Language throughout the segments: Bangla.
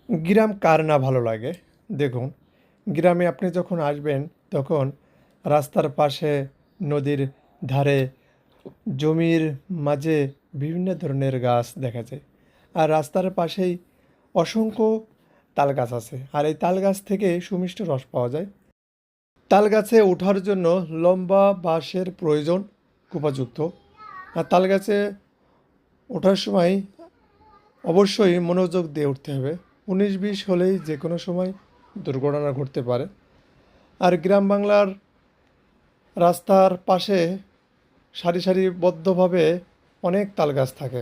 গ্রাম কার না ভালো লাগে। দেখুন, গ্রামে আপনি যখন আসবেন তখন রাস্তার পাশে, নদীর ধারে, জমির মাঝে বিভিন্ন ধরনের গাছ দেখা যায়। আর রাস্তার পাশেই অসংখ্য তাল গাছ আছে, আর এই তাল গাছ থেকে সুমিষ্ট রস পাওয়া যায়। তাল গাছে ওঠার জন্য লম্বা বাঁশের প্রয়োজন উপযুক্ত। আর তাল গাছে ওঠার সময় অবশ্যই মনোযোগ দিয়ে উঠতে হবে। 19-20 হলেই যে কোনো সময় দুর্ঘটনা ঘটতে পারে। আর গ্রাম বাংলার রাস্তার পাশে সারি সারিবদ্ধভাবে অনেক তাল গাছ থাকে।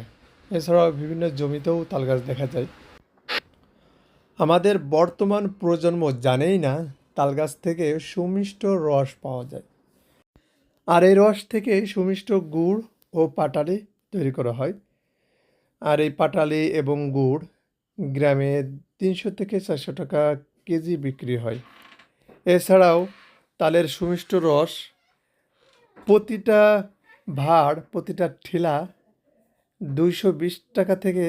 এছাড়াও বিভিন্ন জমিতেও তাল গাছ দেখা যায়। আমাদের বর্তমান প্রজন্ম জানেই না তাল গাছ থেকে সুমিষ্ট রস পাওয়া যায়। আর এই রস থেকে সুমিষ্ট গুড় ও পাটালি তৈরি করা হয়। আর এই পাটালি এবং গুড় গ্রামে 300 থেকে 400 টাকা কেজি বিক্রি হয়। এছাড়াও তালের সুমিষ্ট রস প্রতিটা ভাঁড়, প্রতিটা ঠিলা 220 টাকা থেকে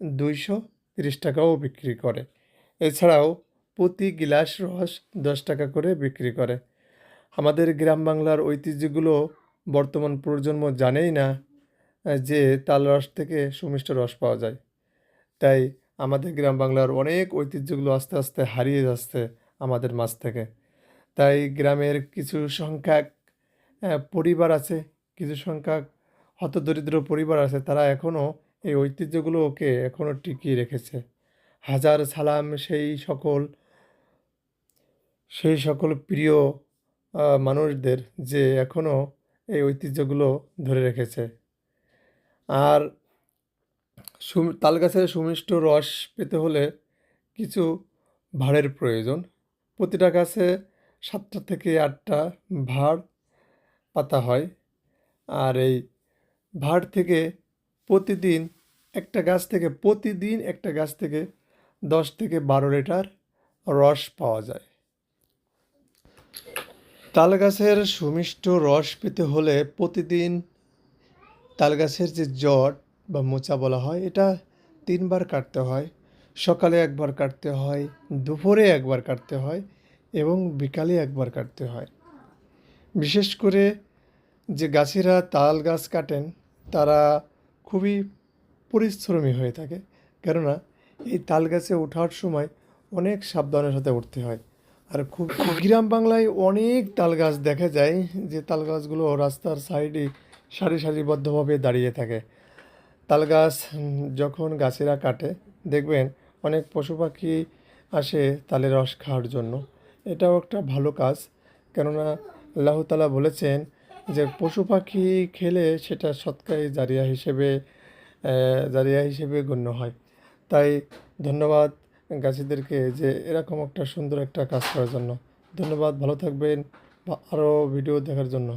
230 টাকাও বিক্রি করে। এছাড়াও প্রতি গিলাস রস 10 টাকা করে বিক্রি করে। আমাদের গ্রাম বাংলার ঐতিহ্যগুলো বর্তমান প্রজন্ম জানেই না যে তাল রস থেকে সুমিষ্ট রস পাওয়া যায়। তাই আমাদের গ্রাম বাংলার অনেক ঐতিহ্যগুলো আস্তে আস্তে হারিয়ে যাচ্ছে আমাদের মাঝ থেকে। তাই গ্রামের কিছু সংখ্যক পরিবার আছে, কিছু সংখ্যক হতদরিদ্র পরিবার আছে, তারা এখনও এই ঐতিহ্যগুলোকে এখনও টিকিয়ে রেখেছে। হাজার সালাম সেই সকল প্রিয় মানুষদের যে এখনও এই ঐতিহ্যগুলো ধরে রেখেছে। আর তাল গাছের সুমিষ্ট রস পেতে হলে কিছু ভাঁড়ের প্রয়োজন। প্রতিটা গাছে 7টা থেকে 8টা ভাঁড় পাতা হয়। আর এই ভাঁড় থেকে প্রতিদিন একটা গাছ থেকে 10 থেকে 12 লিটার রস পাওয়া যায়। তাল গাছের সুমিষ্ট রস পেতে হলে প্রতিদিন তাল গাছের যে জট বা মোচা বলা হয়, এটা 3বার কাটতে হয়। সকালে একবার কাটতে হয়, দুপুরে একবার কাটতে হয় এবং বিকালে একবার কাটতে হয়। বিশেষ করে যে গাছিরা তাল গাছ কাটেন তারা খুবই পরিশ্রমী হয়ে থাকে, কেননা এই তাল গাছে ওঠার সময় অনেক সাবধানের সাথে উঠতে হয়। আর খুব গ্রাম বাংলায় অনেক তাল গাছ দেখা যায়, যে তাল গাছগুলো রাস্তার সাইডে সারিবদ্ধভাবে দাঁড়িয়ে থাকে। তাল গাছ যখন গাছেরা কাটে, দেখবেন অনেক পশু পাখি আসে তালের রস খাওয়ার জন্য। এটাও একটা ভালো কাজ, কেননা আল্লাহ তাআলা বলেছেন যে পশু পাখি খেলে সেটা সদকায়ে জারিয়া হিসেবে গণ্য হয়। তাই ধন্যবাদ গাছীদেরকে যে এরকম একটা সুন্দর একটা কাজ করার জন্য। ধন্যবাদ, ভালো থাকবেন, আরও ভিডিও দেখার জন্য।